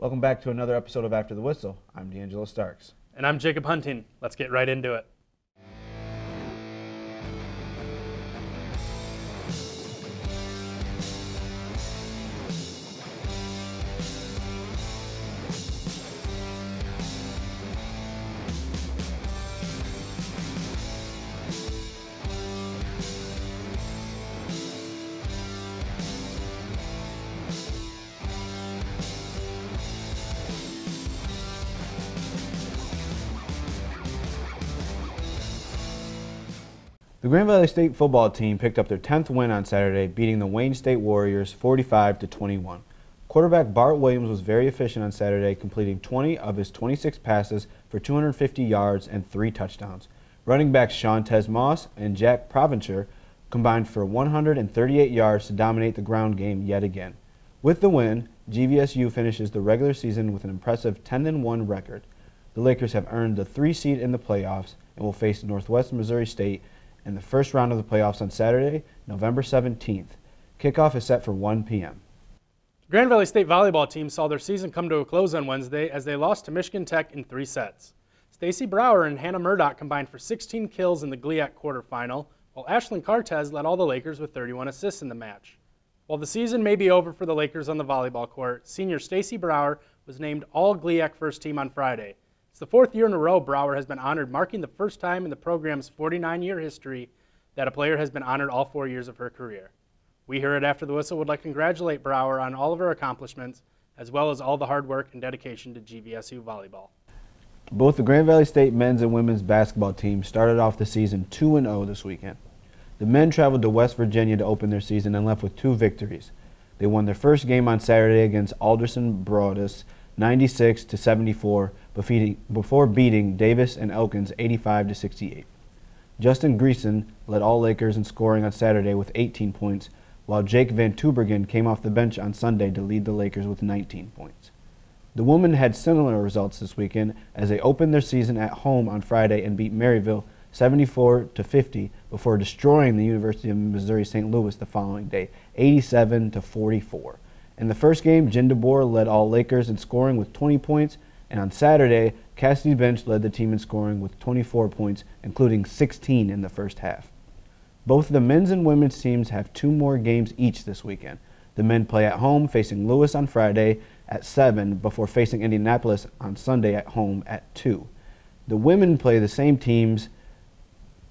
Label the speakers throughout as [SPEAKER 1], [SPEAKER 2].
[SPEAKER 1] Welcome back to another episode of After the Whistle. I'm D'Angelo Starks.
[SPEAKER 2] And I'm Jacob Hunting. Let's get right into it.
[SPEAKER 1] The Grand Valley State football team picked up their 10th win on Saturday, beating the Wayne State Warriors 45-21. Quarterback Bart Williams was very efficient on Saturday, completing 20 of his 26 passes for 250 yards and 3 touchdowns. Running backs Shauntez Moss and Jack Provencher combined for 138 yards to dominate the ground game yet again. With the win, GVSU finishes the regular season with an impressive 10-1 record. The Lakers have earned the 3 seed in the playoffs and will face Northwest Missouri State in the first round of the playoffs on Saturday, November 17th. Kickoff is set for 1 p.m.
[SPEAKER 2] The Grand Valley State volleyball team saw their season come to a close on Wednesday as they lost to Michigan Tech in 3 sets. Stacy Brower and Hannah Murdoch combined for 16 kills in the GLIAC quarterfinal, while Ashlyn Cartez led all the Lakers with 31 assists in the match. While the season may be over for the Lakers on the volleyball court, senior Stacy Brower was named All-GLIAC First Team on Friday. It's the 4th year in a row Brower has been honored, marking the first time in the program's 49-year history that a player has been honored all 4 years of her career. We here at After the Whistle would like to congratulate Brower on all of her accomplishments, as well as all the hard work and dedication to GVSU volleyball.
[SPEAKER 1] Both the Grand Valley State men's and women's basketball teams started off the season 2-0 this weekend. The men traveled to West Virginia to open their season and left with 2 victories. They won their first game on Saturday against Alderson Broadus 96-74 before beating Davis and Elkins 85-68. Justin Greason led all Lakers in scoring on Saturday with 18 points, while Jake Van Tubergen came off the bench on Sunday to lead the Lakers with 19 points. The women had similar results this weekend as they opened their season at home on Friday and beat Maryville 74-50 before destroying the University of Missouri St. Louis the following day, 87-44. In the first game, Jen DeBoer led all Lakers in scoring with 20 points, and on Saturday, Cassidy Bench led the team in scoring with 24 points, including 16 in the first half. Both the men's and women's teams have 2 more games each this weekend. The men play at home, facing Lewis on Friday at 7 before facing Indianapolis on Sunday at home at 2. The women play the same teams,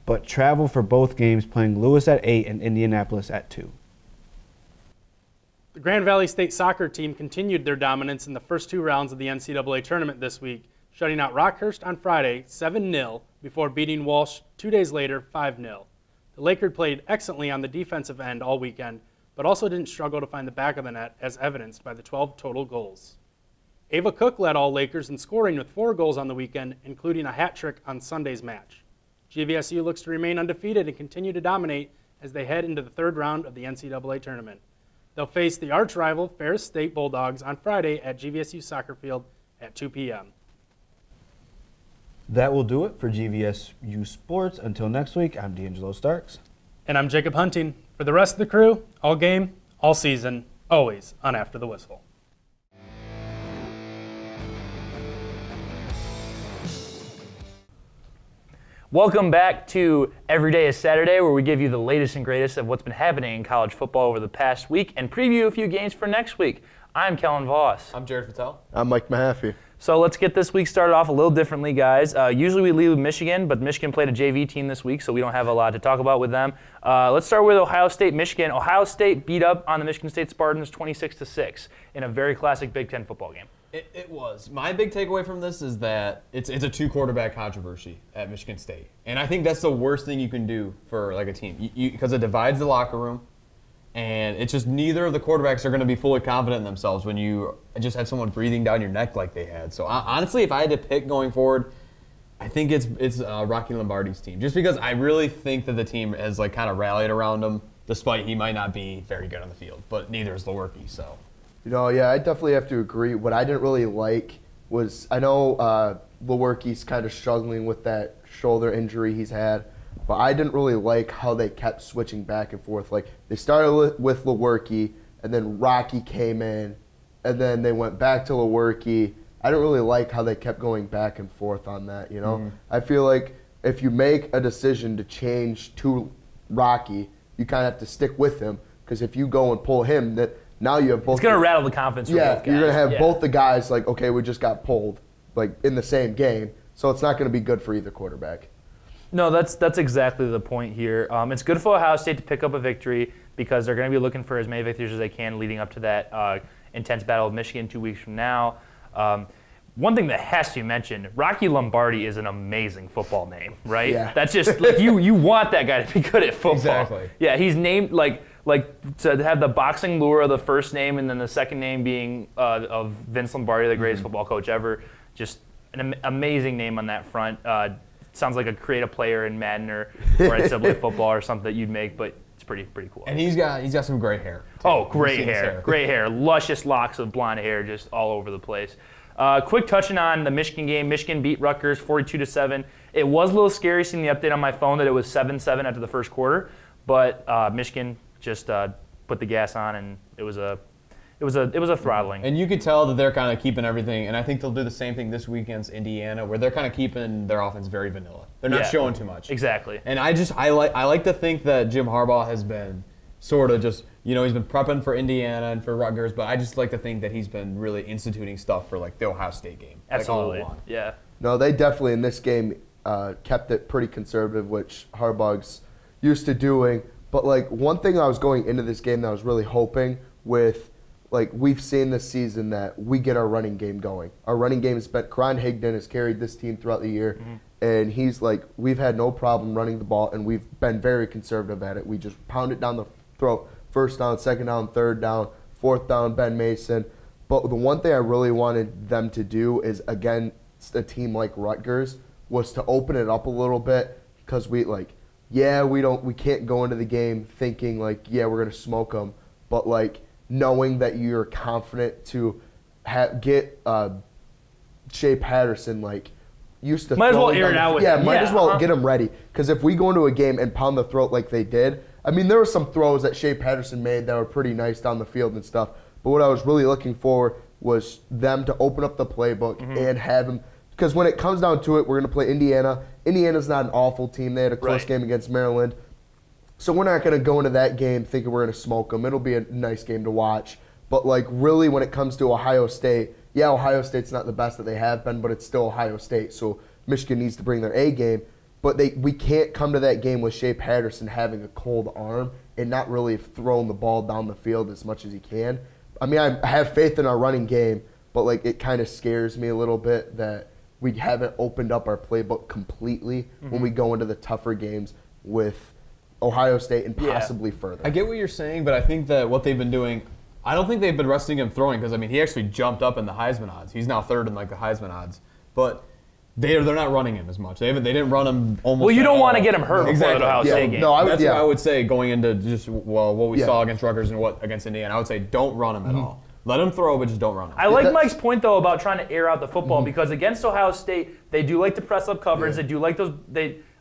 [SPEAKER 1] but travel for both games, playing Lewis at 8 and Indianapolis at 2.
[SPEAKER 2] The Grand Valley State soccer team continued their dominance in the first 2 rounds of the NCAA tournament this week, shutting out Rockhurst on Friday 7-0 before beating Walsh 2 days later 5-0. The Lakers played excellently on the defensive end all weekend, but also didn't struggle to find the back of the net as evidenced by the 12 total goals. Ava Cook led all Lakers in scoring with 4 goals on the weekend, including a hat trick on Sunday's match. GVSU looks to remain undefeated and continue to dominate as they head into the 3rd round of the NCAA tournament. They'll face the arch-rival Ferris State Bulldogs on Friday at GVSU Soccer Field at 2 p.m.
[SPEAKER 1] That will do it for GVSU Sports. Until next week, I'm D'Angelo Starks.
[SPEAKER 2] And I'm Jacob Hunting. For the rest of the crew, all game, all season, always on After the Whistle.
[SPEAKER 3] Welcome back to Every Day is Saturday, where we give you the latest and greatest of what's been happening in college football over the past week and preview a few games for next week. I'm Kellen Voss.
[SPEAKER 4] I'm Jerod Fattal.
[SPEAKER 5] I'm Mike Mahaffy.
[SPEAKER 3] So let's get this week started off a little differently, guys. Usually we lead with Michigan, but Michigan played a JV team this week, so we don't have a lot to talk about with them. Let's start with Ohio State, Michigan. Ohio State beat up on the Michigan State Spartans 26-6 in a very classic Big Ten football game.
[SPEAKER 4] It was. My big takeaway from this is that it's a 2-quarterback controversy at Michigan State. And I think that's the worst thing you can do for like a team because it divides the locker room. And it's just neither of the quarterbacks are going to be fully confident in themselves when you just have someone breathing down your neck like they had. So honestly, if I had to pick going forward, I think it's Rocky Lombardi's team. Just because I really think that the team has like kind of rallied around him, despite he might not be very good on the field. But neither is Lewerke, so.
[SPEAKER 5] Yeah, I definitely have to agree. What I didn't really like was, I know Lewerke's kind of struggling with that shoulder injury he's had, but I didn't really like how they kept switching back and forth. Like, they started with Lewerke, and then Rocky came in, and then they went back to Lewerke. I don't really like how they kept going back and forth on that, you know? I feel like if you make a decision to change to Rocky, you kind of have to stick with him, because if you go and pull him, that now you have both.
[SPEAKER 3] It's going to rattle the confidence for both guys.
[SPEAKER 5] You're going to have both the guys like, okay, we just got pulled, like in the same game, so it's not going to be good for either quarterback.
[SPEAKER 3] No, that's exactly the point here. It's good for Ohio State to pick up a victory because they're going to be looking for as many victories as they can leading up to that intense battle of Michigan 2 weeks from now. One thing that has to be mentioned, Rocky Lombardi is an amazing football name, right? Yeah. That's just, like, you want that guy to be good at football.
[SPEAKER 4] Exactly.
[SPEAKER 3] Yeah, he's named, like to have the boxing lure of the first name and then the second name being of Vince Lombardi, the greatest football coach ever. Just an amazing name on that front. Sounds like a creative player in Madden or NCAA football or something that you'd make, but it's pretty cool.
[SPEAKER 4] And he's got some great hair, too.
[SPEAKER 3] Oh, great hair. Luscious locks of blonde hair just all over the place. Quick touching on the Michigan game. Michigan beat Rutgers 42-7. It was a little scary seeing the update on my phone that it was 7-7 after the first quarter, but Michigan just put the gas on, and it was a throttling.
[SPEAKER 4] And you could tell that they're kind of keeping everything, and I think they'll do the same thing this week against Indiana, where they're kind of keeping their offense very vanilla. They're not showing too much.
[SPEAKER 3] Exactly.
[SPEAKER 4] And I like to think that Jim Harbaugh has been sort of just, he's been prepping for Indiana and for Rutgers, but I just like to think that he's been really instituting stuff for like the Ohio State game.
[SPEAKER 3] Absolutely.
[SPEAKER 4] Like, all along.
[SPEAKER 3] Yeah.
[SPEAKER 5] No, they definitely in this game kept it pretty conservative, which Harbaugh's used to doing. But like one thing I was going into this game that I was really hoping with, like we've seen this season that we get our running game going. Our running game has been, Karan Higdon has carried this team throughout the year, and he's like, we've had no problem running the ball, and we've been very conservative at it. We just pound it down the throat, first down, second down, third down, fourth down, Ben Mason. But the one thing I really wanted them to do is against a team like Rutgers was to open it up a little bit, because we can't go into the game thinking like, we're going to smoke them, but like knowing that you're confident to get Shea Patterson like used to.
[SPEAKER 3] Might as well air it out with him.
[SPEAKER 5] Might as well get him ready, because if we go into a game and pound the throat like they did, I mean, there were some throws that Shea Patterson made that were pretty nice down the field and stuff, but what I was really looking for was them to open up the playbook and have him, because when it comes down to it, we're going to play Indiana. Indiana's not an awful team. They had a close game against Maryland. So we're not going to go into that game thinking we're going to smoke them. It'll be a nice game to watch. But, like, really when it comes to Ohio State, Ohio State's not the best that they have been, but it's still Ohio State. So Michigan needs to bring their A game. But we can't come to that game with Shea Patterson having a cold arm and not really throwing the ball down the field as much as he can. I mean, I have faith in our running game, but, like, it kind of scares me a little bit that we haven't opened up our playbook completely when we go into the tougher games with Ohio State and possibly further.
[SPEAKER 4] I get what you're saying, but I think that what they've been doing, I don't think they've been resting him throwing, because I mean he actually jumped up in the Heisman odds. He's now third in like the Heisman odds, but they're not running him as much. They didn't run him almost.
[SPEAKER 3] Well, you don't want to get him hurt
[SPEAKER 4] before
[SPEAKER 3] the Ohio State game.
[SPEAKER 4] No, that's what I would say going into just what we saw against Rutgers and what against Indiana. I would say don't run him at all. Let him throw, but just don't run him.
[SPEAKER 3] I like Mike's point though about trying to air out the football, because against Ohio State they do like to press up coverage. They do like those.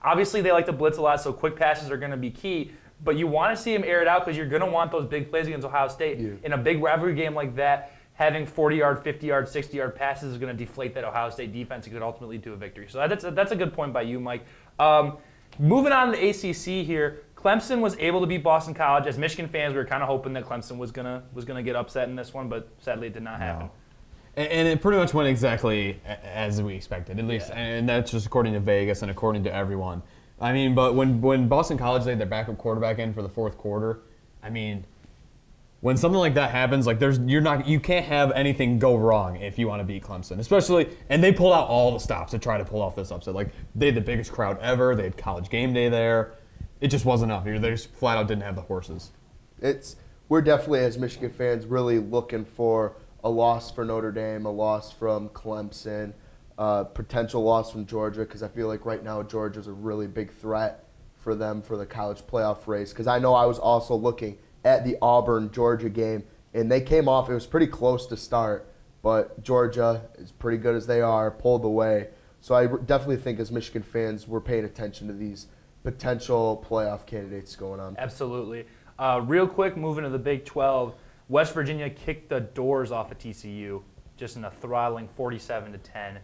[SPEAKER 3] Obviously they like to blitz a lot, so quick passes are going to be key. But you want to see him air it out, because you're going to want those big plays against Ohio State. In a big rivalry game like that, having 40-yard, 50-yard, 60-yard passes is going to deflate that Ohio State defense and could ultimately lead to a victory. So that's a good point by you, Mike. Moving on to the ACC here, Clemson was able to beat Boston College. As Michigan fans, we were kind of hoping that Clemson was gonna get upset in this one, but sadly it did not happen.
[SPEAKER 4] And it pretty much went exactly as we expected, at least, and that's just according to Vegas and according to everyone. I mean, but when Boston College laid their backup quarterback in for the fourth quarter, I mean, when something like that happens, like you can't have anything go wrong if you want to beat Clemson, especially. And they pulled out all the stops to try to pull off this upset. Like they had the biggest crowd ever. They had College game day there. It just wasn't enough. They just flat out didn't have the horses.
[SPEAKER 5] We're definitely, as Michigan fans, really looking for a loss for Notre Dame, a loss from Clemson, potential loss from Georgia, because I feel like right now Georgia's a really big threat for them for the college playoff race. Because I know I was also looking at the Auburn-Georgia game, and they came off. It was pretty close to start, but Georgia, as pretty good as they are, pulled away. So I definitely think as Michigan fans, we're paying attention to these potential playoff candidates going on.
[SPEAKER 3] Absolutely. Real quick, moving to the Big 12. West Virginia kicked the doors off of TCU just in a throttling 47-10.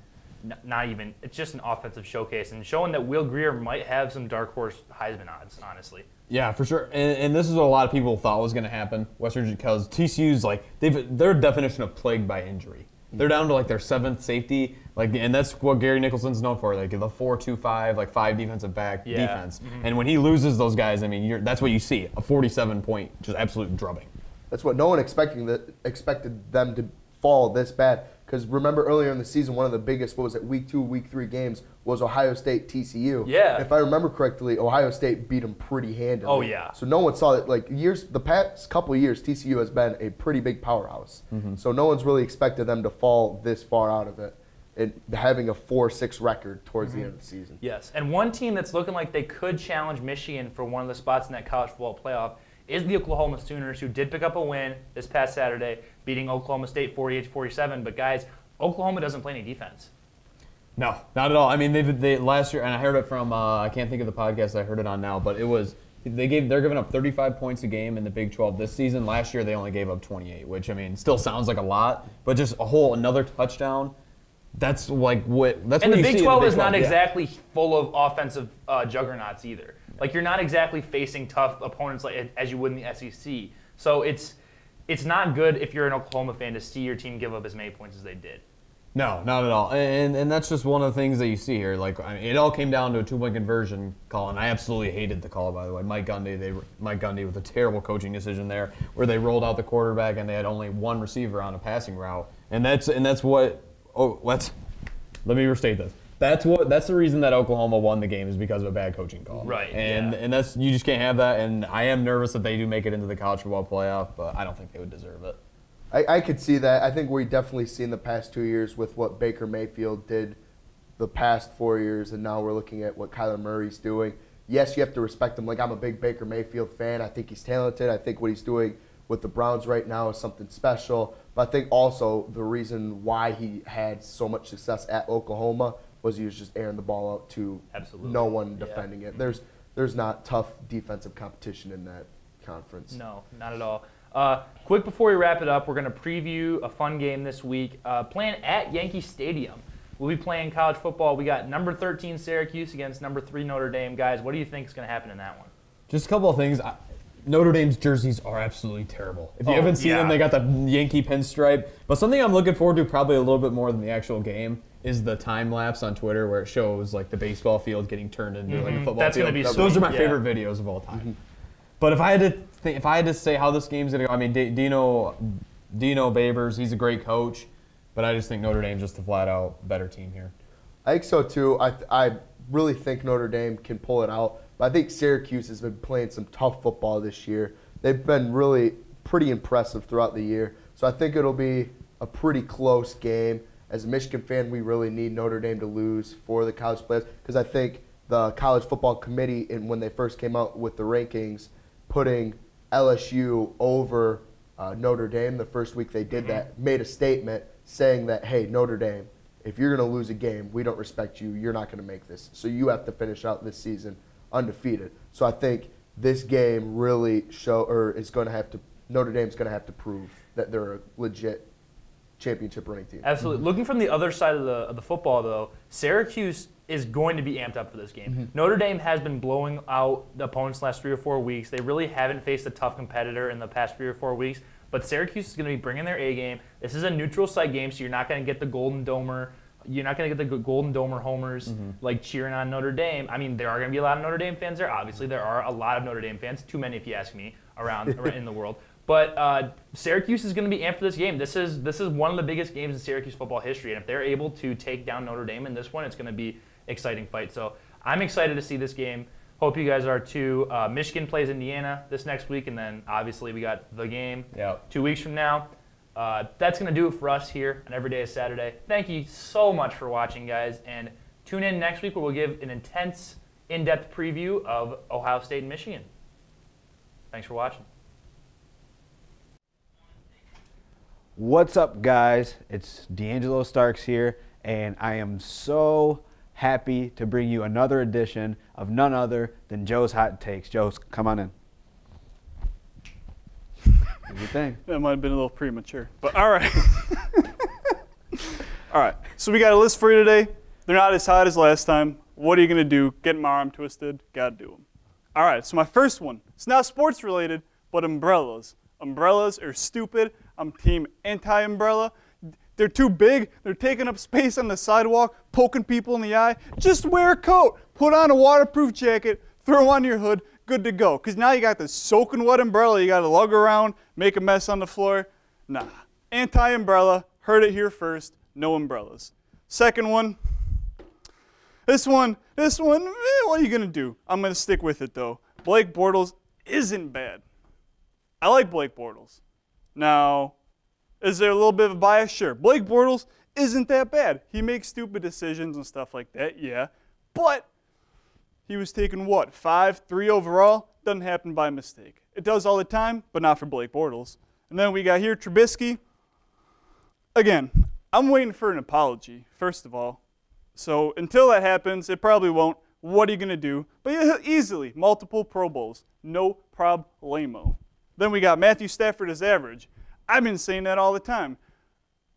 [SPEAKER 3] Not even, it's just an offensive showcase and showing that Will Grier might have some dark horse Heisman odds, honestly.
[SPEAKER 4] Yeah, for sure. And this is what a lot of people thought was going to happen. West Virginia, because TCU's like, their definition of plagued by injury. They're down to like their 7th safety, and that's what Gary Nicholson's known for, like the 4-2-5, like 5 defensive back defense. And when he loses those guys, I mean, that's what you see, a 47-point, just absolute drubbing.
[SPEAKER 5] That's what no one expected them to fall this bad. Because remember earlier in the season, one of the biggest, week 2, week 3 games was Ohio State TCU.
[SPEAKER 3] Yeah.
[SPEAKER 5] If I remember correctly, Ohio State beat them pretty handily.
[SPEAKER 3] Oh, yeah.
[SPEAKER 5] So no one saw it. The past couple of years, TCU has been a pretty big powerhouse. So no one's really expected them to fall this far out of it, and having a 4-6 record towards the end of the season.
[SPEAKER 3] Yes, and one team that's looking like they could challenge Michigan for one of the spots in that college football playoff is the Oklahoma Sooners, who did pick up a win this past Saturday, beating Oklahoma State 48-47. But guys, Oklahoma doesn't play any defense.
[SPEAKER 4] No, not at all. I mean, they last year, and I heard it from I can't think of the podcast I heard it on now, but it was they're giving up 35 points a game in the Big 12 this season. Last year they only gave up 28, which I mean still sounds like a lot, but just another touchdown. That's like what that's.
[SPEAKER 3] And
[SPEAKER 4] what
[SPEAKER 3] the
[SPEAKER 4] you
[SPEAKER 3] Big
[SPEAKER 4] see
[SPEAKER 3] 12
[SPEAKER 4] in the Big
[SPEAKER 3] is not
[SPEAKER 4] 12,
[SPEAKER 3] exactly full of offensive juggernauts either. Like you're not exactly facing tough opponents like as you would in the SEC. So it's not good if you're an Oklahoma fan to see your team give up as many points as they did.
[SPEAKER 4] No, not at all. And that's just one of the things that you see here. Like, I mean, it all came down to a 2-point conversion call, and I absolutely hated the call, by the way. Mike Gundy with a terrible coaching decision there, where they rolled out the quarterback and they had only one receiver on a passing route. And that's what. Oh, let me restate this. That's the reason that Oklahoma won the game is because of a bad coaching call.
[SPEAKER 3] Right.
[SPEAKER 4] And that's you just can't have that. And I am nervous that they do make it into the college football playoff, but I don't think they would deserve it.
[SPEAKER 5] I could see that. I think we definitely seen the past 2 years with what Baker Mayfield did the past 4 years, and now we're looking at what Kyler Murray's doing. Yes, you have to respect him. Like, I'm a big Baker Mayfield fan. I think he's talented. I think what he's doing with the Browns right now is something special. But I think also the reason why he had so much success at Oklahoma was he was just airing the ball out to no one defending it. There's not tough defensive competition in that conference.
[SPEAKER 3] No, not at all. Quick before we wrap it up, we're going to preview a fun game this week. Playing at Yankee Stadium. We'll be playing college football. We got number 13 Syracuse against number 3 Notre Dame. Guys, what do you think is going to happen in that one?
[SPEAKER 4] Just a couple of things. Notre Dame's jerseys are absolutely terrible. If you haven't seen them, they got the Yankee pinstripe. But something I'm looking forward to probably a little bit more than the actual game is the time lapse on Twitter where it shows like the baseball field getting turned into like a football
[SPEAKER 3] That's
[SPEAKER 4] field.
[SPEAKER 3] Gonna be
[SPEAKER 4] Those
[SPEAKER 3] sweet.
[SPEAKER 4] are my favorite videos of all time. But if I had to say how this game's gonna go, I mean Dino Babers, he's a great coach, but I just think Notre Dame's just a flat out better team here.
[SPEAKER 5] I think so too. I really think Notre Dame can pull it out. But I think Syracuse has been playing some tough football this year. They've been really pretty impressive throughout the year. So I think it'll be a pretty close game. As a Michigan fan, we really need Notre Dame to lose for the college playoffs because I think the college football committee, when they first came out with the rankings, putting LSU over Notre Dame the first week they did that, made a statement saying that, hey, Notre Dame, if you're going to lose a game, we don't respect you. You're not going to make this. So you have to finish out this season undefeated. So I think this game really Notre Dame's going to have to prove that they're a legit championship running team.
[SPEAKER 3] Absolutely. Looking from the other side of the football, though, Syracuse is going to be amped up for this game. Notre Dame has been blowing out the opponents the last 3 or 4 weeks. They really haven't faced a tough competitor in the past 3 or 4 weeks, but Syracuse is going to be bringing their A game. This is a neutral site game, so you're not going to get the Golden Domer. You're not going to get the Golden Domer homers like cheering on Notre Dame. I mean, there are going to be a lot of Notre Dame fans there. Obviously, there are a lot of Notre Dame fans, too many if you ask me, around in the world. But Syracuse is going to be amped for this game. This is one of the biggest games in Syracuse football history, and if they're able to take down Notre Dame in this one, it's going to be exciting fight. So I'm excited to see this game. Hope you guys are too. Michigan plays Indiana this next week, and then obviously we got the game 2 weeks from now. That's going to do it for us here on Every Day is Saturday. Thank you so much for watching, guys, and tune in next week where we'll give an intense, in-depth preview of Ohio State and Michigan. Thanks for watching.
[SPEAKER 1] What's up, guys? It's D'Angelo Starks here, and I am so happy to bring you another edition of none other than Joe's Hot Takes. Joe, come on in. Do your thing.
[SPEAKER 6] That might have been a little premature, but all right. All right, so we got a list for you today. They're not as hot as last time. What are you going to do? Get my arm twisted? Got to do them. All right, so my first one, it's not sports related, but umbrellas. Umbrellas are stupid. I'm team anti-umbrella. They're too big. They're taking up space on the sidewalk, poking people in the eye. Just wear a coat. Put on a waterproof jacket. Throw on your hood. Good to go. Because now you got this soaking wet umbrella you got to lug around, make a mess on the floor. Nah. Anti-umbrella. Heard it here first. No umbrellas. Second one. This one, what are you going to do? I'm going to stick with it, though. Blake Bortles isn't bad. I like Blake Bortles. Now, is there a little bit of a bias? Sure. Blake Bortles isn't that bad. He makes stupid decisions and stuff like that, yeah. But he was taken, what, 5-3 overall? Doesn't happen by mistake. It does all the time, but not for Blake Bortles. And then we got here Trubisky. Again, I'm waiting for an apology, first of all. So until that happens, it probably won't. What are you going to do? But yeah, easily, multiple Pro Bowls. No problemo. Then we got Matthew Stafford as average. I've been saying that all the time.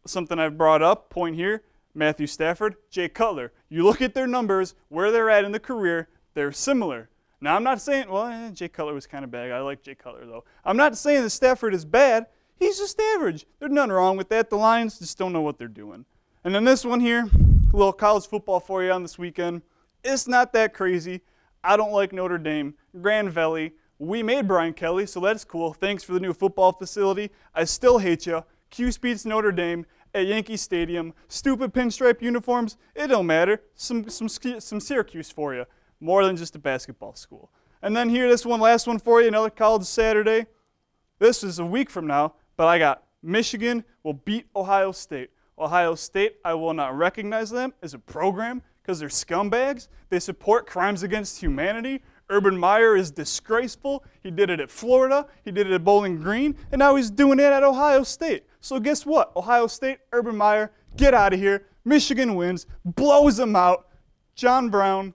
[SPEAKER 6] Something I've brought up, point here, Matthew Stafford, Jay Cutler. You look at their numbers, where they're at in the career, they're similar. Now, I'm not saying, well, Jay Cutler was kind of bad. I like Jay Cutler, though. I'm not saying that Stafford is bad. He's just average. There's nothing wrong with that. The Lions just don't know what they're doing. And then this one here, a little college football for you on this weekend. It's not that crazy. I don't like Notre Dame. Grand Valley. We made Brian Kelly, so that's cool. Thanks for the new football facility. I still hate you. Q-Speed's Notre Dame at Yankee Stadium. Stupid pinstripe uniforms. It don't matter. Some Syracuse for you. More than just a basketball school. And then here, this one, last one for you, another college Saturday. This is a week from now, but I got Michigan will beat Ohio State. Ohio State, I will not recognize them as a program because they're scumbags. They support crimes against humanity. Urban Meyer is disgraceful. He did it at Florida. He did it at Bowling Green. And now he's doing it at Ohio State. So guess what? Ohio State, Urban Meyer, get out of here. Michigan wins, blows them out. John Brown,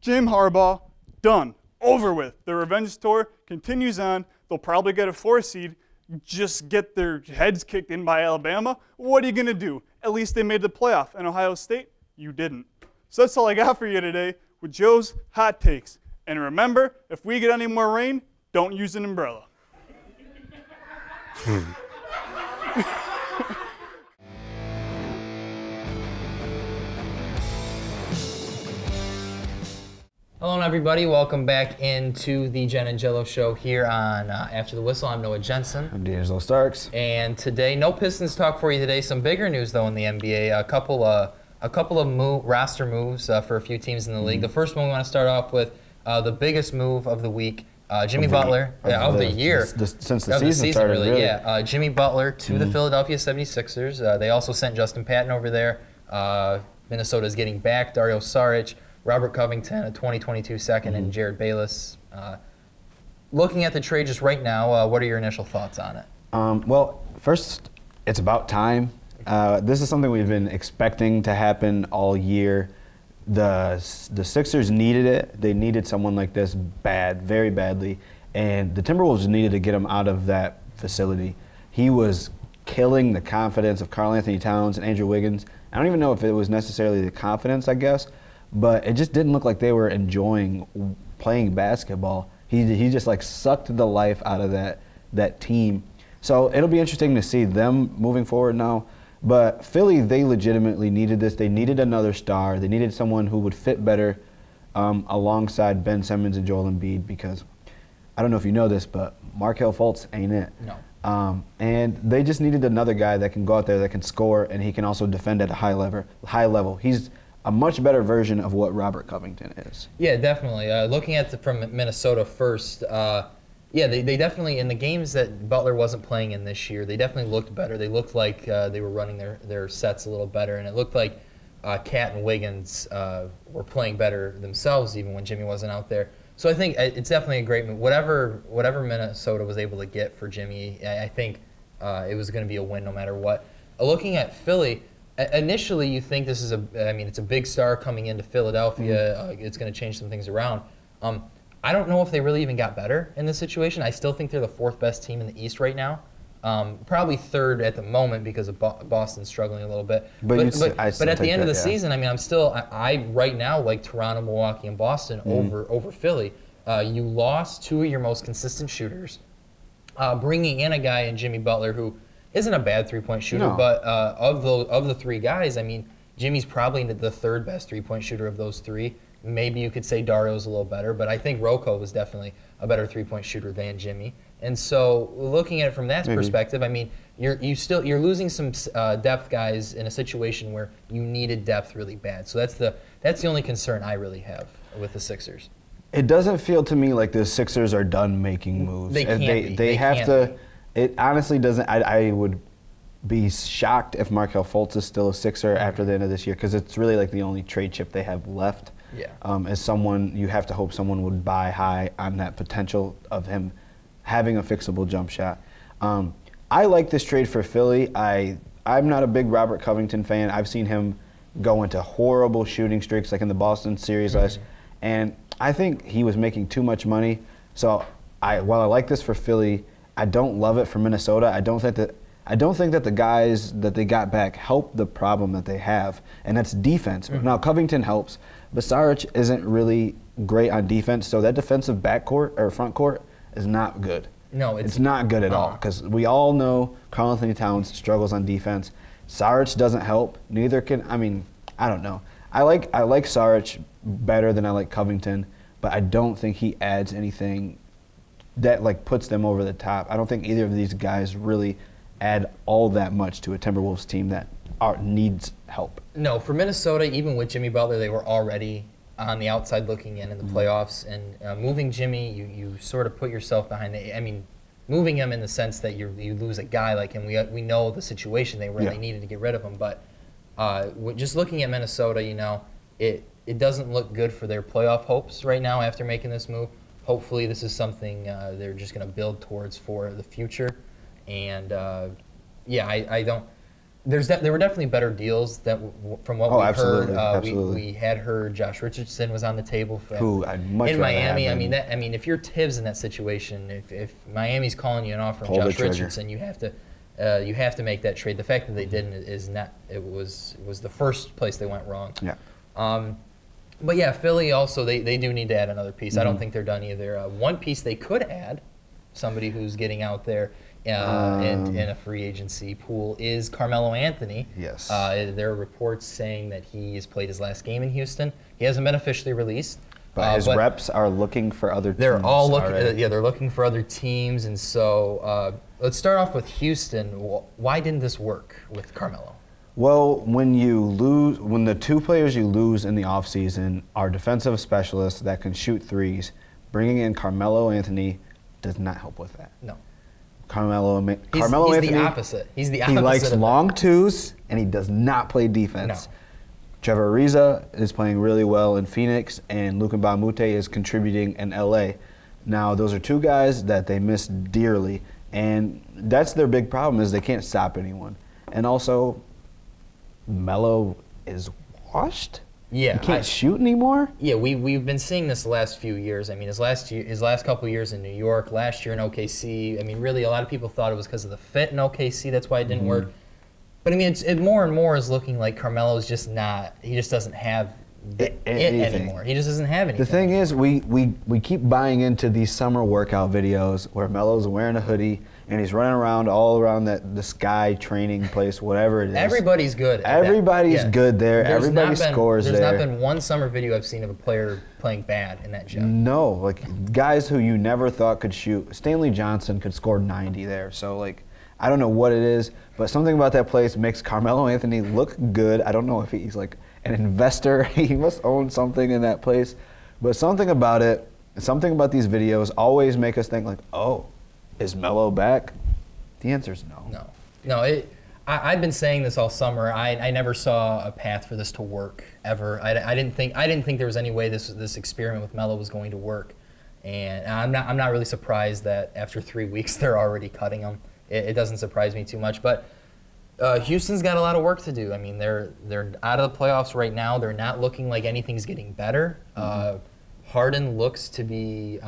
[SPEAKER 6] Jim Harbaugh, done. Over with. The revenge tour continues on. They'll probably get a 4 seed. Just get their heads kicked in by Alabama. What are you going to do? At least they made the playoff. And Ohio State, you didn't. So that's all I got for you today with Joe's Hot Takes. And remember, if we get any more rain, don't use an umbrella.
[SPEAKER 7] Hello, everybody. Welcome back into the Jen and Jello show here on After the Whistle. I'm Noah Genson.
[SPEAKER 1] I'm D'Angelo Starks.
[SPEAKER 7] And today, no Pistons talk for you today. Some bigger news, though, in the NBA. A couple of roster moves for a few teams in the league. The first one we want to start off with, the biggest move of the week, Jimmy Butler, of the year.
[SPEAKER 1] Since the season started, really.
[SPEAKER 7] Yeah, Jimmy Butler to the Philadelphia 76ers. They also sent Justin Patton over there. Minnesota's getting back Dario Saric, Robert Covington, a 2022 second, and Jared Bayless. Looking at the trade just right now, what are your initial thoughts on it?
[SPEAKER 1] Well, first, it's about time. This is something we've been expecting to happen all year. The Sixers needed it. They needed someone like this bad, very badly. And the Timberwolves needed to get him out of that facility. He was killing the confidence of Karl Anthony Towns and Andrew Wiggins. I don't even know if it was necessarily the confidence, I guess, but it just didn't look like they were enjoying playing basketball. He just like sucked the life out of that team. So it'll be interesting to see them moving forward now. But Philly, they legitimately needed this. They needed another star. They needed someone who would fit better alongside Ben Simmons and Joel Embiid, because I don't know if you know this, but Markelle Fultz ain't it.
[SPEAKER 7] No.
[SPEAKER 1] And they just needed another guy that can go out there, that can score, and he can also defend at a high level. He's a much better version of what Robert Covington is.
[SPEAKER 7] Yeah, definitely. Looking at from Minnesota first, yeah, they definitely, in the games that Butler wasn't playing in this year, they definitely looked better. They looked like they were running their sets a little better, and it looked like Cat and Wiggins were playing better themselves even when Jimmy wasn't out there. So I think it's definitely a great move. Whatever Minnesota was able to get for Jimmy, I think it was going to be a win no matter what. Looking at Philly, initially you think this is it's a big star coming into Philadelphia. It's going to change some things around. I don't know if they really even got better in this situation. I still think they're the 4th best team in the East right now. Probably 3rd at the moment because of Boston struggling a little bit. But at the end of the season, I mean, I right now like Toronto, Milwaukee, and Boston over Philly. You lost 2 of your most consistent shooters, bringing in a guy in Jimmy Butler who isn't a bad 3-point shooter, but of the 3 guys, I mean, Jimmy's probably the 3rd best 3-point shooter of those 3. Maybe you could say Dario's a little better, but I think Rocco was definitely a better 3-point shooter than Jimmy. And so, looking at it from that perspective, I mean, you're losing some depth guys in a situation where you needed depth really bad. So that's the only concern I really have with the Sixers.
[SPEAKER 1] It doesn't feel to me like the Sixers are done making moves.
[SPEAKER 7] They can't be.
[SPEAKER 1] They have to. It honestly doesn't. I would be shocked if Markelle Fultz is still a Sixer after the end of this year, because it's really like the only trade chip they have left.
[SPEAKER 7] Yeah.
[SPEAKER 1] As someone, you have to hope someone would buy high on that potential of him having a fixable jump shot. I like this trade for Philly. I'm not a big Robert Covington fan. I've seen him go into horrible shooting streaks, like in the Boston series and I think he was making too much money. So while I like this for Philly, I don't love it for Minnesota. I don't think that the guys that they got back help the problem that they have, and that's defense. Now Covington helps, but Saric isn't really great on defense, so that defensive backcourt or front court is not good.
[SPEAKER 7] No,
[SPEAKER 1] it's not good at all, because we all know Karl Anthony Towns struggles on defense. Saric doesn't help. Neither can. I mean, I don't know. I like Saric better than I like Covington, but I don't think he adds anything that like puts them over the top. I don't think either of these guys really add all that much to a Timberwolves team that needs help.
[SPEAKER 7] No, for Minnesota, even with Jimmy Butler, they were already on the outside looking in the playoffs. And moving Jimmy, you sort of put yourself behind the. I mean, moving him in the sense that you lose a guy like him. We know the situation they really needed to get rid of him, but just looking at Minnesota, you know, it doesn't look good for their playoff hopes right now after making this move. Hopefully, this is something they're just going to build towards for the future. And I don't. There were definitely better deals from what we heard. We had heard Josh Richardson was on the table in Miami. I mean, if you're Tibbs in that situation, if Miami's calling you an offer from Josh Richardson, you have to make that trade. The fact that they didn't is not. It was the first place they went wrong.
[SPEAKER 1] Yeah.
[SPEAKER 7] But yeah, Philly also they do need to add another piece. I don't think they're done either. One piece they could add, somebody who's getting out there. In a free agency pool is Carmelo Anthony.
[SPEAKER 1] Yes.
[SPEAKER 7] There are reports saying that he has played his last game in Houston. He hasn't been officially released.
[SPEAKER 1] But his reps are looking for other teams.
[SPEAKER 7] They're all looking. They're looking for other teams. And so let's start off with Houston. Why didn't this work with Carmelo?
[SPEAKER 1] Well, when the 2 players you lose in the offseason are defensive specialists that can shoot threes, bringing in Carmelo Anthony does not help with that.
[SPEAKER 7] No.
[SPEAKER 1] Carmelo
[SPEAKER 7] he's
[SPEAKER 1] Anthony,
[SPEAKER 7] the opposite. He's the opposite.
[SPEAKER 1] He likes long twos, and he does not play defense.
[SPEAKER 7] No.
[SPEAKER 1] Trevor Ariza is playing really well in Phoenix, and Luka Mbamute is contributing in LA. Now, those are 2 guys that they miss dearly, and that's their big problem is they can't stop anyone. And also, Melo is washed.
[SPEAKER 7] Yeah,
[SPEAKER 1] he can't shoot anymore.
[SPEAKER 7] Yeah, we've been seeing this the last few years. I mean, his last couple of years in New York, last year in OKC. I mean, really, a lot of people thought it was because of the fit in OKC. That's why it didn't work. But I mean, it more and more is looking like Carmelo's just not. He just doesn't have it anymore. He just doesn't have anything.
[SPEAKER 1] The thing is, we keep buying into these summer workout videos where Melo's wearing a hoodie and he's running around all around the Sky training place, whatever it is.
[SPEAKER 7] Everybody's good.
[SPEAKER 1] Everybody's good there. Everybody scores there.
[SPEAKER 7] There's not been one summer video I've seen of a player playing bad in that gym.
[SPEAKER 1] No, like guys who you never thought could shoot. Stanley Johnson could score 90 there. So like, I don't know what it is, but something about that place makes Carmelo Anthony look good. I don't know if he's like an investor. He must own something in that place, but something about it, something about these videos always make us think like, oh, is Melo back? The answer is no.
[SPEAKER 7] No. I've been saying this all summer. I never saw a path for this to work ever. I didn't think there was any way this experiment with Melo was going to work, and I'm not really surprised that after 3 weeks they're already cutting him. It doesn't surprise me too much, but Houston's got a lot of work to do. I mean, they're out of the playoffs right now. They're not looking like anything's getting better. Harden looks to be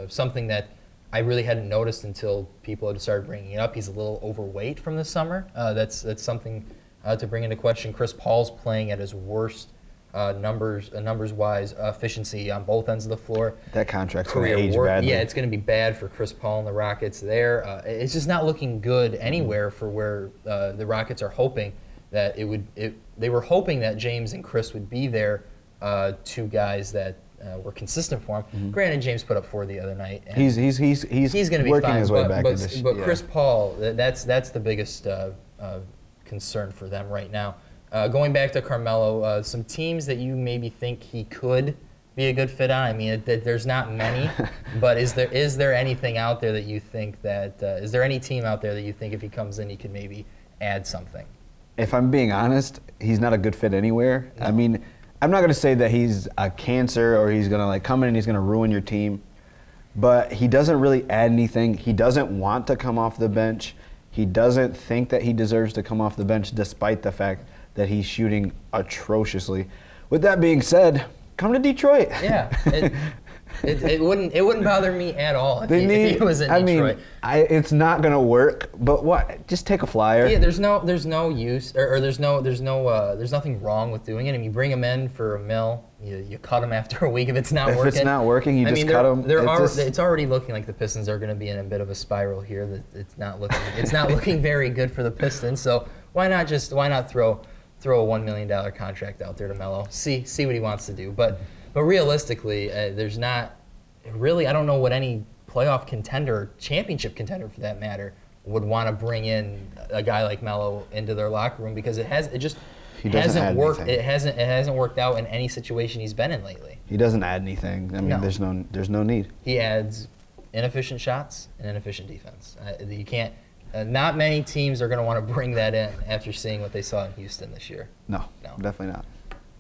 [SPEAKER 7] something that I really hadn't noticed until people had started bringing it up. He's a little overweight from the summer. That's something to bring into question. Chris Paul's playing at his worst numbers-wise efficiency on both ends of the floor.
[SPEAKER 1] That contract's going to age badly.
[SPEAKER 7] Yeah, it's going to be bad for Chris Paul and the Rockets there. It's just not looking good anywhere for where the Rockets are hoping that it would. They were hoping that James and Chris would be there, two guys that were consistent for him. Mm-hmm. Granted, James put up 4 the other night. And
[SPEAKER 1] he's
[SPEAKER 7] going to be
[SPEAKER 1] working
[SPEAKER 7] fine,
[SPEAKER 1] his way back.
[SPEAKER 7] But Chris Paul, that's the biggest concern for them right now. Going back to Carmelo, some teams that you maybe think he could be a good fit on. I mean, there's not many, but is there anything out there that you think that is there any team out there that you think if he comes in he could maybe add something?
[SPEAKER 1] If I'm being honest, he's not a good fit anywhere. No. I mean, I'm not going to say that he's a cancer or he's going to like come in and he's going to ruin your team, but he doesn't really add anything. He doesn't want to come off the bench. He doesn't think that he deserves to come off the bench despite the fact that he's shooting atrociously. With that being said, come to Detroit.
[SPEAKER 7] Yeah, it wouldn't bother me at all if he was in Detroit.
[SPEAKER 1] I mean, it's not gonna work. But what? Just take a flyer.
[SPEAKER 7] Yeah, there's no use or there's nothing wrong with doing it. I mean, you bring him in for $1 million. You cut him after a week if it's not working.
[SPEAKER 1] If it's not working, you just cut him.
[SPEAKER 7] It's already looking like the Pistons are going to be in a bit of a spiral here. That it's not looking very good for the Pistons. So why not throw a $1 million contract out there to Melo? See what he wants to do. But realistically, there's not really. I don't know what any playoff contender, championship contender for that matter, would want to bring in a guy like Melo into their locker room because it hasn't worked. It hasn't worked out in any situation he's been in lately.
[SPEAKER 1] He doesn't add anything. I mean, there's no need.
[SPEAKER 7] He adds inefficient shots and inefficient defense. You can't. Not many teams are going to want to bring that in after seeing what they saw in Houston this year.
[SPEAKER 1] No, definitely not.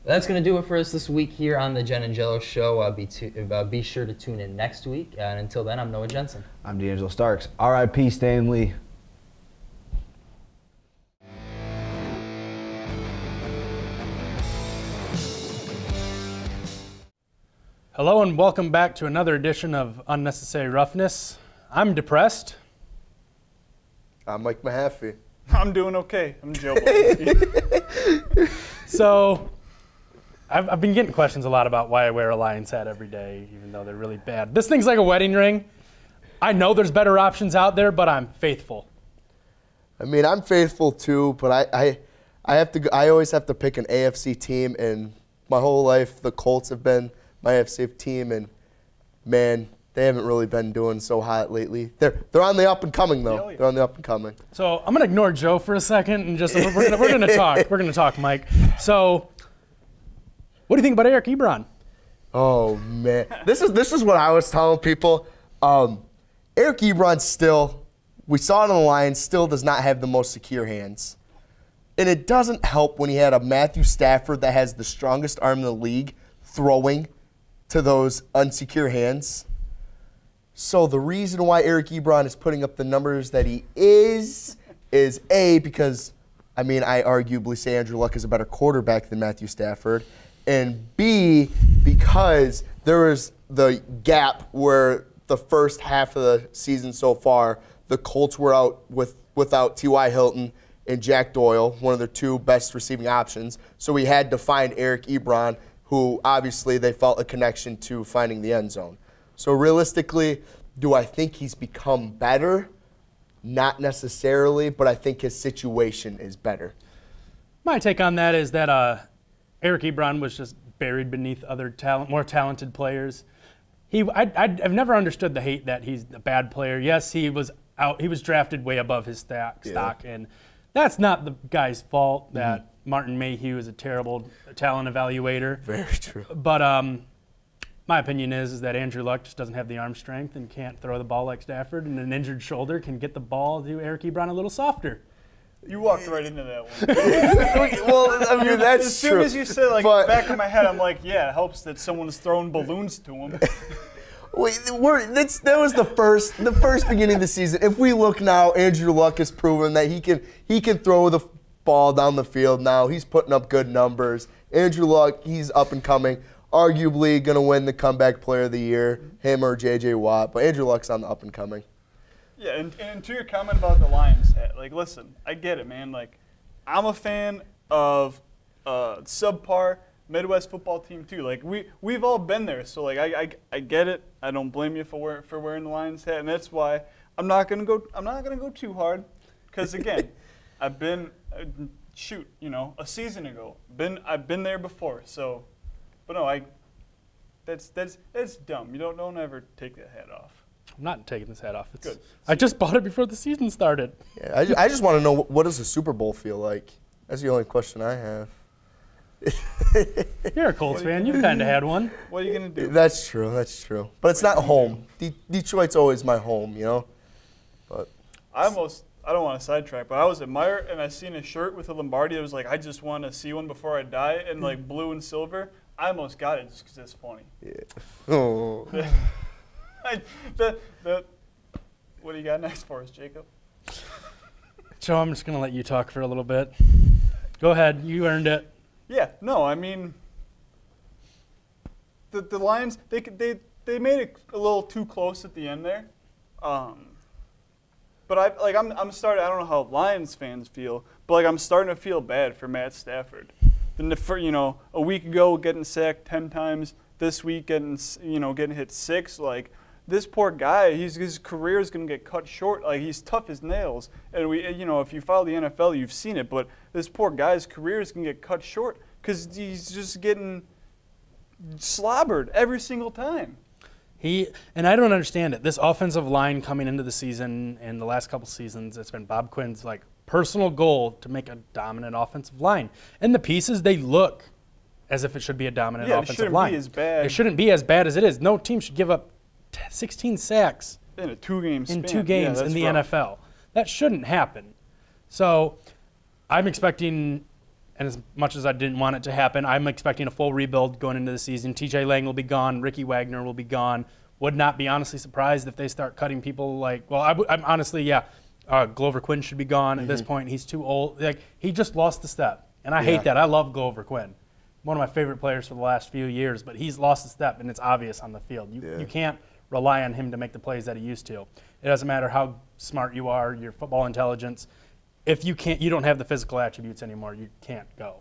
[SPEAKER 7] That's going to do it for us this week here on the Jen and Jello Show. Be sure to tune in next week. And until then, I'm Noah Genson.
[SPEAKER 1] I'm D'Angelo Starks. R.I.P. Stan Lee.
[SPEAKER 2] Hello and welcome back to another edition of Unnecessary Roughness. I'm depressed.
[SPEAKER 5] I'm Mike Mahaffy.
[SPEAKER 6] I'm doing okay. I'm Joe Bielanski.
[SPEAKER 2] So, I've been getting questions a lot about why I wear a Lions hat every day, even though they're really bad. This thing's like a wedding ring. I know there's better options out there, but I'm faithful.
[SPEAKER 5] I mean, I'm faithful too, but I always have to pick an AFC team, and my whole life the Colts have been my AFC team, and man, they haven't really been doing so hot lately. They're on the up and coming though. They're on the up and coming.
[SPEAKER 2] So I'm gonna ignore Joe for a second and just we're gonna talk. We're gonna talk, Mike. So, what do you think about Eric Ebron?
[SPEAKER 5] Oh man, this is what I was telling people. Eric Ebron still, we saw it on the Lions, still does not have the most secure hands, and it doesn't help when he had a Matthew Stafford that has the strongest arm in the league throwing to those unsecure hands. So the reason why Eric Ebron is putting up the numbers that he is A, because, I mean, I arguably say Andrew Luck is a better quarterback than Matthew Stafford, and B, because there is the gap where the first half of the season so far, the Colts were out without T.Y. Hilton and Jack Doyle, one of their two best receiving options. So we had to find Eric Ebron, who obviously they felt a connection to finding the end zone. So realistically, do I think he's become better? Not necessarily, but I think his situation is better.
[SPEAKER 2] My take on that is that Eric Ebron was just buried beneath other more talented players. I've never understood the hate that he's a bad player. Yes, he was drafted way above his stock, and that's not the guy's fault that Martin Mayhew is a terrible talent evaluator.
[SPEAKER 5] Very true.
[SPEAKER 2] But my opinion is that Andrew Luck just doesn't have the arm strength and can't throw the ball like Stafford, and an injured shoulder can get the ball to Eric Ebron a little softer.
[SPEAKER 6] You walked right into that one.
[SPEAKER 5] Well, I mean, that's
[SPEAKER 6] as soon as you said, back of my head, I'm like, yeah, it helps that someone's throwing balloons to him.
[SPEAKER 5] That was the first beginning of the season. If we look now, Andrew Luck has proven that he can throw the ball down the field now. He's putting up good numbers. Andrew Luck, he's up and coming. arguably going to win the comeback player of the year, him or J.J. Watt. But Andrew Luck's on the up and coming.
[SPEAKER 6] Yeah, and to your comment about the Lions hat, like, listen, I get it, man. Like, I'm a fan of subpar Midwest football team too. Like, we've all been there, so like I get it. I don't blame you for wearing the Lions hat, and that's why I'm not gonna go too hard, because again, I've been a season ago. I've been there before. So, but no, that's dumb. You don't ever take that hat off.
[SPEAKER 2] I'm not taking this hat off. It's
[SPEAKER 6] Good.
[SPEAKER 2] I just bought it before the season started.
[SPEAKER 5] Yeah, I just want to know, what does the Super Bowl feel like? That's the only question I have.
[SPEAKER 2] You're a Colts fan. You've kind of had one.
[SPEAKER 6] What are you gonna do?
[SPEAKER 5] That's true. But it's not home. Detroit's always my home, you know. But
[SPEAKER 6] I don't want to sidetrack, but I was at Meyer and I seen a shirt with a Lombardi. It was like, I just want to see one before I die, and like blue and silver. I almost got it just because it's funny.
[SPEAKER 5] yeah. Oh.
[SPEAKER 6] What do you got next for us, Jacob?
[SPEAKER 2] Joe, I'm just going to let you talk for a little bit. Go ahead. You earned it.
[SPEAKER 6] Yeah, no, I mean, the Lions, they made it a little too close at the end there. But I'm starting. I don't know how Lions fans feel, but like I'm starting to feel bad for Matt Stafford. A week ago getting sacked 10 times, this week getting hit 6. Like, this poor guy, his career is going to get cut short. Like, he's tough as nails, and if you follow the NFL, you've seen it. But this poor guy's career is going to get cut short because he's just getting slobbered every single time.
[SPEAKER 2] And I don't understand it. This offensive line coming into the season and the last couple seasons, it's been Bob Quinn's like personal goal to make a dominant offensive line. And the pieces, they look as if it should be a dominant offensive line.
[SPEAKER 6] It shouldn't be as bad.
[SPEAKER 2] It shouldn't be as bad as it is. No team should give up 16 sacks
[SPEAKER 6] in a 2-game span.
[SPEAKER 2] In 2 games in the
[SPEAKER 6] rough.
[SPEAKER 2] NFL. That shouldn't happen. So I'm expecting, and as much as I didn't want it to happen, I'm expecting a full rebuild going into the season. TJ Lang will be gone. Ricky Wagner will be gone. Would not be honestly surprised if they start cutting people like, well, I'm honestly, Glover Quinn should be gone at this point. He's too old. Like, he just lost the step. And I hate that. I love Glover Quinn. One of my favorite players for the last few years, but he's lost the step, and it's obvious on the field. You can't rely on him to make the plays that he used to. It doesn't matter how smart you are, your football intelligence. If you don't have the physical attributes anymore, you can't go.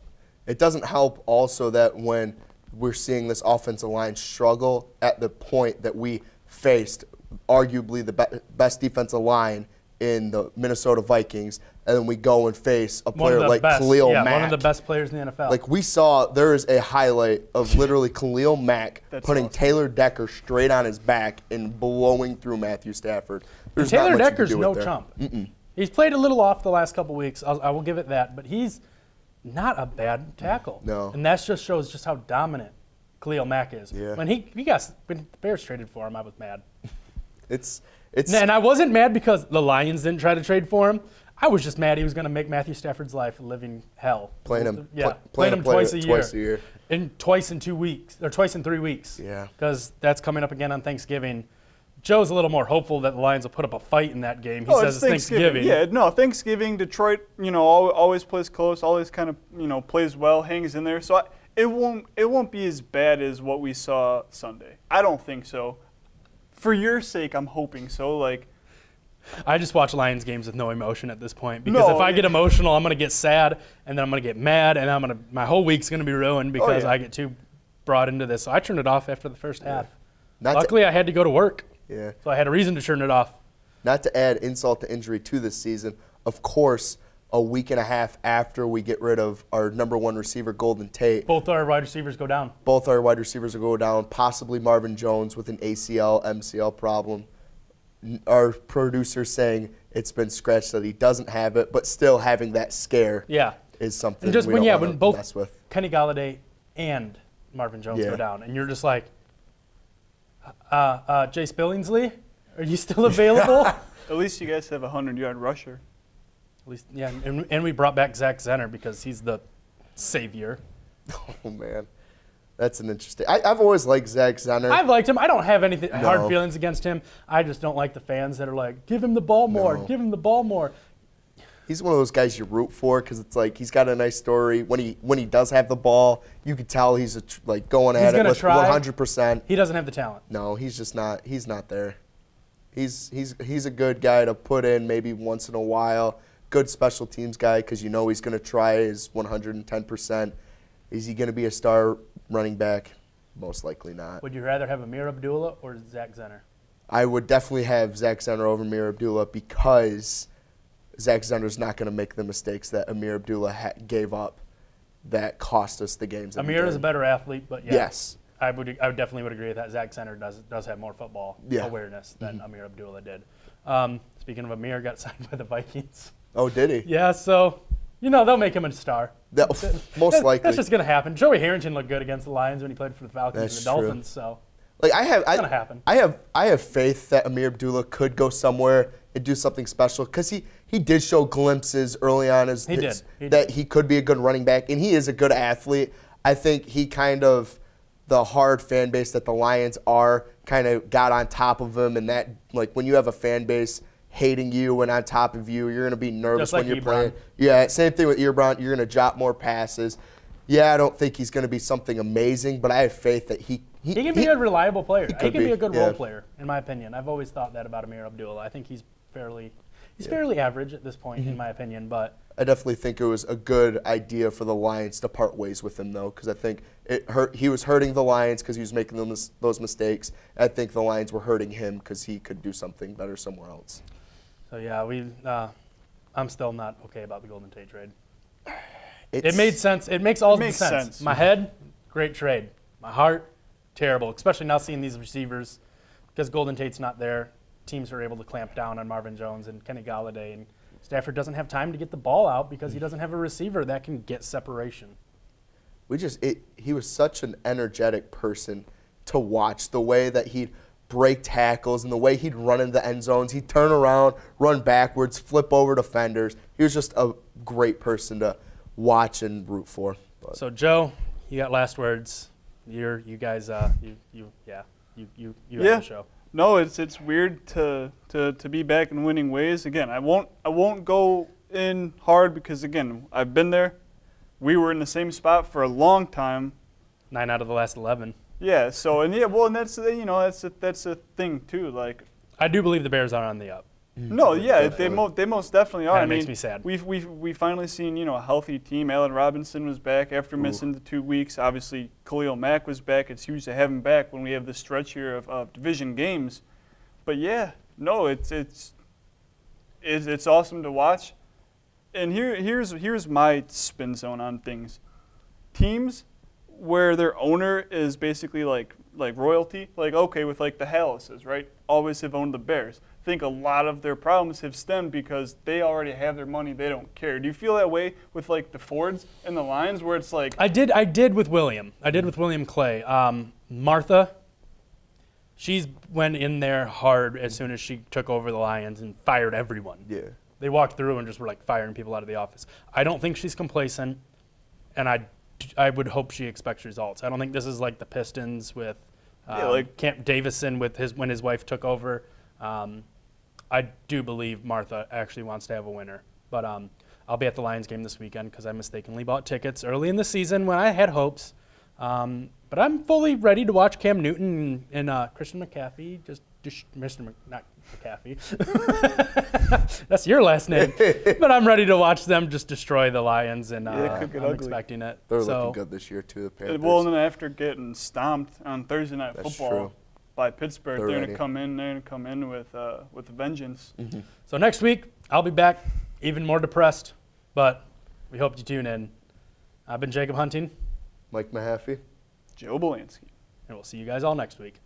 [SPEAKER 5] It doesn't help also that when we're seeing this offensive line struggle at the point that we faced arguably the best defensive line in the Minnesota Vikings, and then we go and face a player like Khalil Mack.
[SPEAKER 2] One of the best players in the NFL.
[SPEAKER 5] Like, we saw, there is a highlight of literally Khalil Mack putting
[SPEAKER 6] awesome.
[SPEAKER 5] Taylor Decker straight on his back and blowing through Matthew Stafford.
[SPEAKER 2] And Taylor Decker's no chump. He's played a little off the last couple weeks. I will give it that, but he's not a bad tackle.
[SPEAKER 5] No.
[SPEAKER 2] And that just shows just how dominant Khalil Mack is.
[SPEAKER 5] Yeah.
[SPEAKER 2] When when the Bears traded for him, I was mad.
[SPEAKER 5] And
[SPEAKER 2] I wasn't mad because the Lions didn't try to trade for him. I was just mad he was going to make Matthew Stafford's life a living hell.
[SPEAKER 5] Playing him
[SPEAKER 2] Twice a year.
[SPEAKER 5] And
[SPEAKER 2] twice in 2 weeks, or twice in 3 weeks.
[SPEAKER 5] Yeah.
[SPEAKER 2] Because that's coming up again on Thanksgiving. Joe's a little more hopeful that the Lions will put up a fight in that game. He says it's Thanksgiving.
[SPEAKER 6] Yeah, no, Thanksgiving, Detroit, always plays close, always kind of, plays well, hangs in there. So it won't be as bad as what we saw Sunday. I don't think so. For your sake, I'm hoping so. Like,
[SPEAKER 2] I just watch Lions games with no emotion at this point because if I get emotional, I'm going to get sad, and then I'm going to get mad, and my whole week's going to be ruined because I get too brought into this. So I turned it off after the first half. Luckily, I had to go to work.
[SPEAKER 5] Yeah.
[SPEAKER 2] So I had a reason to turn it off.
[SPEAKER 5] Not to add insult to injury to this season, of course, a week and a half after we get rid of our number 1 receiver, Golden Tate.
[SPEAKER 2] Both our wide receivers go down.
[SPEAKER 5] Both our wide receivers will go down, possibly Marvin Jones with an ACL, MCL problem. Our producer saying it's been scratched, that he doesn't have it, but still having that scare is something
[SPEAKER 2] and just
[SPEAKER 5] we
[SPEAKER 2] when,
[SPEAKER 5] don't
[SPEAKER 2] when
[SPEAKER 5] want
[SPEAKER 2] both
[SPEAKER 5] to mess with.
[SPEAKER 2] Kenny Galladay and Marvin Jones go down, and you're just like, Jace Billingsley, are you still available?
[SPEAKER 6] At least you guys have a 100-yard rusher.
[SPEAKER 2] At least, and we brought back Zach Zenner because he's the savior.
[SPEAKER 5] Oh, man. That's an interesting. I've always liked Zach Zenner.
[SPEAKER 2] I've liked him. I don't have anything hard feelings against him. I just don't like the fans that are like, give him the ball more, give him the ball more.
[SPEAKER 5] He's one of those guys you root for because it's like he's got a nice story. When he does have the ball, you could tell he's going at it with 100%.
[SPEAKER 2] He doesn't have the talent.
[SPEAKER 5] No, he's just not. He's not there. He's a good guy to put in maybe once in a while. Good special teams guy because you know he's going to try his 110%. Is he going to be a star running back? Most likely not.
[SPEAKER 2] Would you rather have Amir Abdullah or Zach Zenner?
[SPEAKER 5] I would definitely have Zach Zenner over Amir Abdullah because Zach Zenner's not going to make the mistakes that Amir Abdullah gave up that cost us the games.
[SPEAKER 2] Amir is a better athlete, but
[SPEAKER 5] yes.
[SPEAKER 2] I definitely would agree with that. Zach Zenner does have more football awareness than Amir Abdullah did. Speaking of Amir, got signed by the Vikings.
[SPEAKER 5] Oh, did he?
[SPEAKER 2] Yeah, so they'll make him a star.
[SPEAKER 5] Most likely.
[SPEAKER 2] That's just gonna happen. Joey Harrington looked good against the Lions when he played for the Falcons and the Dolphins. So
[SPEAKER 5] it's
[SPEAKER 2] gonna happen.
[SPEAKER 5] I have faith that Amir Abdullah could go somewhere and do something special because he did show glimpses early on that he could be a good running back, and he is a good athlete. I think he the hard fan base that the Lions are kind of got on top of him, and that when you have a fan base hating you and on top of you, you're going to be nervous when you're playing. Yeah, same thing with Ebron. You're going to drop more passes. Yeah, I don't think he's going to be something amazing, but I have faith that he
[SPEAKER 2] can be a reliable player. He can be a good role player, in my opinion. I've always thought that about Amir Abdullah. I think he's fairly average at this point, in my opinion. But
[SPEAKER 5] I definitely think it was a good idea for the Lions to part ways with him, though, because I think he was hurting the Lions because he was making those mistakes. I think the Lions were hurting him because he could do something better somewhere else.
[SPEAKER 2] So yeah, I'm still not okay about the Golden Tate trade. It made sense. It makes all the sense. My head, great trade. My heart, terrible. Especially now seeing these receivers, because Golden Tate's not there. Teams are able to clamp down on Marvin Jones and Kenny Galladay, and Stafford doesn't have time to get the ball out because he doesn't have a receiver that can get separation.
[SPEAKER 5] He was such an energetic person to watch. The way that he'd break tackles and the way he'd run into the end zones. He'd turn around, run backwards, flip over defenders. He was just a great person to watch and root for. But.
[SPEAKER 2] So, Joe, you got last words. You guys, you have the show.
[SPEAKER 6] No, it's weird to be back in winning ways. Again, I won't go in hard because again, I've been there. We were in the same spot for a long time.
[SPEAKER 2] 9 out of the last 11.
[SPEAKER 6] Yeah. So and that's that's a thing too. Like
[SPEAKER 2] I do believe the Bears are on the up.
[SPEAKER 6] No, yeah, they most definitely are.
[SPEAKER 2] That makes me sad.
[SPEAKER 6] We finally seen a healthy team. Allen Robinson was back after missing the 2 weeks. Obviously, Khalil Mack was back. It's huge to have him back when we have this stretch here of division games. But yeah, no, it's awesome to watch. And here's my spin zone on things. Teams where their owner is basically like royalty, with the Hallises, right? Always have owned the Bears. I think a lot of their problems have stemmed because they already have their money. They don't care. Do you feel that way with the Fords and the Lions where it's like?
[SPEAKER 2] I did with William. I did with William Clay. Martha, she's went in there hard as soon as she took over the Lions and fired everyone.
[SPEAKER 5] Yeah.
[SPEAKER 2] They walked through and just were firing people out of the office. I don't think she's complacent, and I would hope she expects results. I don't think this is like the Pistons with Camp Davison when his wife took over. I do believe Martha actually wants to have a winner. But I'll be at the Lions game this weekend because I mistakenly bought tickets early in the season when I had hopes. But I'm fully ready to watch Cam Newton and Christian McCaffrey, not McCaffrey. That's your last name. But I'm ready to watch them just destroy the Lions, and I'm expecting it.
[SPEAKER 5] They're looking good this year, too, the Panthers.
[SPEAKER 6] Well, and then after getting stomped on Thursday Night Football by Pittsburgh, they're going to come in with a vengeance.
[SPEAKER 5] Mm-hmm.
[SPEAKER 2] So next week, I'll be back even more depressed, but we hope you tune in. I've been Jacob Hunting.
[SPEAKER 5] Mike Mahaffy.
[SPEAKER 6] Joe Bielanski.
[SPEAKER 2] And we'll see you guys all next week.